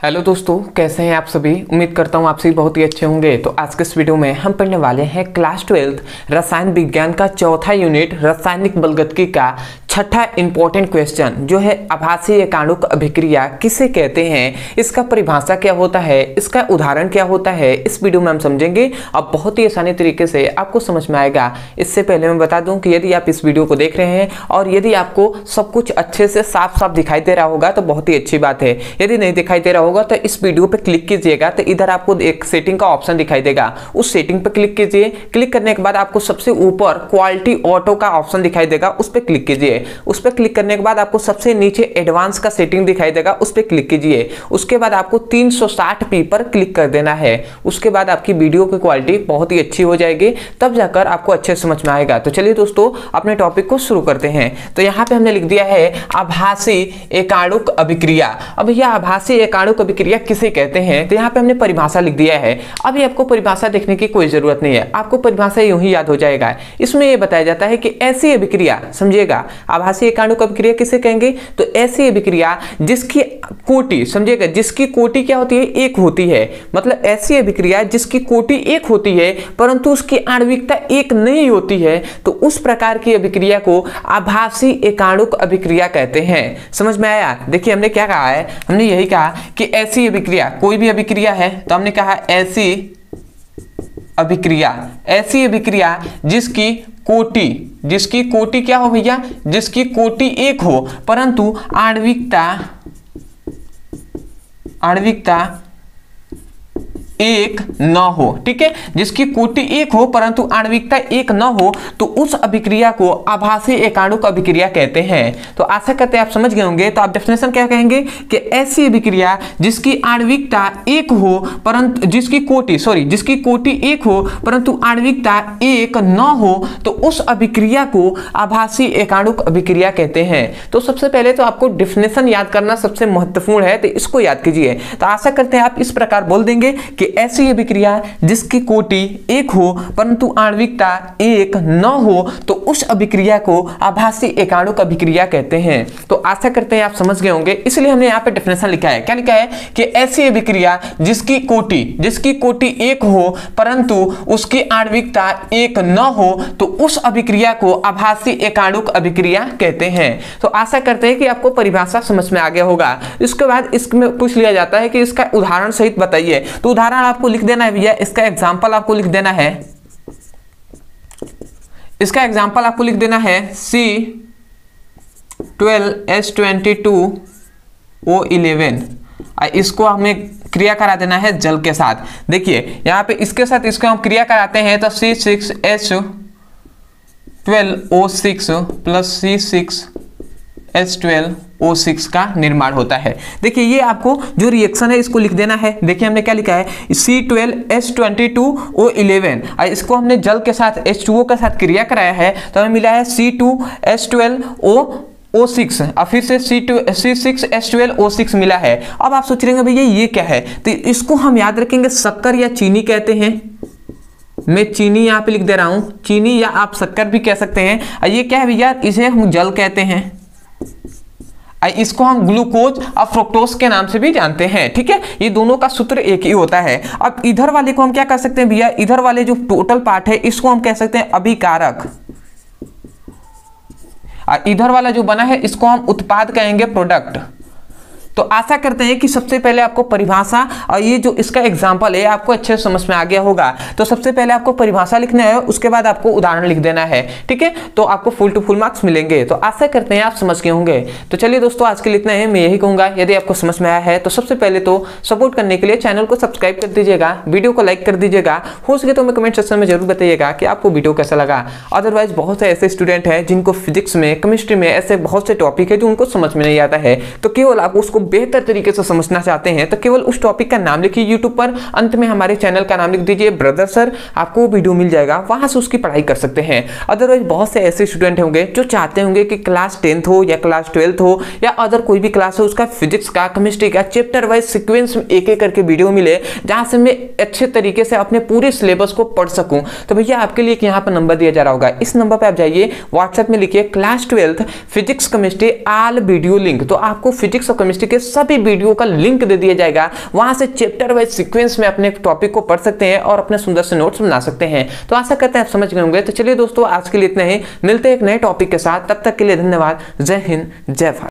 Hello दोस्तों, कैसे हैं आप सभी। उम्मीद करता हूं आप सभी बहुत ही अच्छे होंगे। तो आज के इस वीडियो में हम पढ़ने वाले हैं क्लास 12 रसायन विज्ञान का चौथा यूनिट रासायनिक बलगतिकी का छठा इंपॉर्टेंट क्वेश्चन जो है आभासीय एकाणुक अभिक्रिया किसे कहते हैं, इसका परिभाषा क्या होता है, इसका उदाहरण क्या होता है, इस वीडियो में हम समझेंगे। अब बहुत ही आसानी तरीके से आपको समझ में आएगा। इससे पहले मैं बता दूं कि यदि आप इस वीडियो को देख रहे हैं और यदि आपको सब कुछ अच्छे से साफ साफ दिखाई दे रहा होगा तो बहुत ही अच्छी बात है। यदि नहीं दिखाई दे रहा होगा तो इस वीडियो पे क्लिक कीजिएगा, तो इधर आपको एक सेटिंग का ऑप्शन दिखाई देगा, उस सेटिंग पे क्लिक कीजिए। क्लिक करने के बाद आपको सबसे ऊपर क्वालिटी ऑटो का ऑप्शन दिखाई देगा, उस पर क्लिक कीजिए। उस पर क्लिक करने के बाद आपको सबसे नीचे एडवांस का सेटिंग दिखाई देगा, उस पर क्लिक कीजिए। उसके बाद आपको 360p पर क्लिक कर देना है। उसके बाद आपकी वीडियो की क्वालिटी बहुत ही अच्छी हो जाएगी, तब जाकर आपको अच्छे समझ में आएगा। तो चलिए दोस्तों अपने टॉपिक को शुरू करते हैं। तो यहाँ पे हमने लिख दिया है आभासी एकाणुक अभिक्रिया। अब यह आभासी एकाणुक अभिक्रिया किसे कहते हैं, तो यहाँ पे हमने परिभाषा लिख दिया है। अभी आपको परिभाषा देखने की कोई जरूरत नहीं है, आपको परिभाषा यूं ही याद हो जाएगा। इसमें यह बताया जाता है कि ऐसी अभिक्रिया, समझिएगा, आभासी एकाणुक अभिक्रिया किसे कहेंगे, तो ऐसी अभिक्रिया जिसकी कोटि, समझिएगा, जिसकी कोटि क्या होती है, एक होती है। मतलब ऐसी अभिक्रिया जिसकी कोटि एक होती है परंतु उसकी आणविकता एक नहीं होती है, तो उस प्रकार की अभिक्रिया को आभासी एकाणुक अभिक्रिया कहते हैं। समझ में आया। देखिए हमने क्या कहा है, हमने यही कहा कि ऐसी अभिक्रिया, कोई भी अभिक्रिया है तो हमने कहा ऐसी अभिक्रिया, ऐसी अभिक्रिया जिसकी कोटि क्या हो भैया, जिसकी कोटि एक हो परंतु आणविकता एक न हो। ठीक है, जिसकी कोटि एक हो परंतु आणविकता एक न हो तो उस अभिक्रिया को आभासी एकाणुक अभिक्रिया कहते हैं। तो आशा करते हैं आप समझ गए होंगे। तो आप डेफिनेशन क्या कहेंगे कि ऐसी अभिक्रिया जिसकी आणविकता एक हो परंतु जिसकी कोटि एक हो परंतु आणविकता एक न हो तो उस अभिक्रिया को आभासी एकाणुक अभिक्रिया कहते हैं। तो सबसे पहले तो आपको डेफिनेशन याद करना सबसे महत्वपूर्ण है, तो इसको याद कीजिए। तो आशा करते हैं आप इस प्रकार बोल देंगे कि ऐसी अभिक्रिया जिसकी कोटि एक हो परंतु आणविकता एक न हो तो उस अभिक्रिया को आभासी एकाणुक अभिक्रिया कहते हैं। तो आशा करते हैं आप समझ गए होंगे, इसलिए हमने यहाँ पे डेफिनेशन लिखा है। क्या लिखा है कि ऐसी अभिक्रिया जिसकी कोटि एक हो परंतु उसकी आणविकता एक न हो तो उस अभिक्रिया को आभासी एकाणुक अभिक्रिया कहते हैं। तो आशा करते हैं कि आपको परिभाषा समझ में आ गया होगा। इसके बाद इसमें पूछ लिया जाता है कि इसका उदाहरण सहित बताइए। तो उदाहरण आपको लिख देना है भैया, इसका एग्जांपल आपको लिख देना है, इसका एग्जांपल आपको लिख देना है C12H22O11। इसको हमें क्रिया करा देना है जल के साथ। देखिए यहाँ पे इसके साथ इसको हम क्रिया कराते हैं तो C6H12O6 प्लस C6H12O6 का निर्माण होता है। देखिए ये आपको जो रिएक्शन है इसको लिख देना है। देखिए हमने क्या लिखा है C12H22O11, इसको हमने जल के साथ H2O के साथ क्रिया कराया है तो हमें मिला है C2H12O6 और फिर से C6H12O6 मिला है। अब आप सोच रहे हैं भैया ये क्या है, तो इसको हम याद रखेंगे शक्कर या चीनी कहते हैं। मैं चीनी यहाँ पे लिख दे रहा हूं, चीनी या आप शक्कर भी कह सकते हैं। ये क्या है भैया, इसे हम जल कहते हैं। इसको हम ग्लूकोज और फ्रुक्टोज के नाम से भी जानते हैं। ठीक है, ये दोनों का सूत्र एक ही होता है। अब इधर वाले को हम क्या कर सकते हैं भैया, इधर वाले जो टोटल पार्ट है इसको हम कह सकते हैं अभिकारक, और इधर वाला जो बना है इसको हम उत्पाद कहेंगे, प्रोडक्ट। तो आशा करते हैं कि सबसे पहले आपको परिभाषा और ये जो इसका एग्जाम्पल है आपको अच्छे से समझ में आ गया होगा। तो सबसे पहले आपको परिभाषा लिखना है, उसके बाद आपको उदाहरण लिख देना है। ठीक है, तो आपको फुल टू फुल मार्क्स मिलेंगे। तो आशा करते हैं आप समझ गए होंगे। तो चलिए दोस्तों आज के लिए इतना है। मैं यही कहूंगा यदि आपको समझ में आया है तो सबसे पहले तो सपोर्ट करने के लिए चैनल को सब्सक्राइब कर दीजिएगा, वीडियो को लाइक कर दीजिएगा, हो सके तो मैं कमेंट सेक्शन में जरूर बताइएगा कि आपको वीडियो कैसा लगा। अदरवाइज बहुत से ऐसे स्टूडेंट हैं जिनको फिजिक्स में, केमिस्ट्री में ऐसे बहुत से टॉपिक है जो उनको समझ में नहीं आता है, तो केवल आप उसको बेहतर तरीके से समझना चाहते हैं तो केवल उस टॉपिक का नाम लिखिए यूट्यूब पर, अंत में हमारे चैनल का नाम लिख दीजिए ब्रदर सर, आपको वीडियो मिल जाएगा, वहां से उसकी पढ़ाई कर सकते हैं। अदरवाइज बहुत से ऐसे स्टूडेंट होंगे जो चाहते होंगे कि क्लास 10th हो या क्लास 12th हो या अदर कोई भी क्लास हो, उसका फिजिक्स का, केमिस्ट्री का चैप्टर वाइज सीक्वेंस में एक एक करके वीडियो मिले जहां से मैं अच्छे तरीके से अपने पूरे सिलेबस को पढ़ सकूं। तो भैया आपके लिए यहाँ पर नंबर दिया जा रहा होगा, इस नंबर पर आप जाइए, व्हाट्सएप में लिखिए class 12th physics chemistry all video link. तो आपको फिजिक्स और केमिस्ट्री के सभी वीडियो का लिंक दे दिया जाएगा, वहां से चैप्टर वाइज सीक्वेंस में अपने टॉपिक को पढ़ सकते हैं और अपने सुंदर से नोट्स बना सकते हैं। तो आशा करते हैं आप समझ गए होंगे। तो चलिए दोस्तों, आज के लिए इतना ही, मिलते हैं एक नए टॉपिक के साथ, तब तक के लिए धन्यवाद। जय हिंद, जय भारत।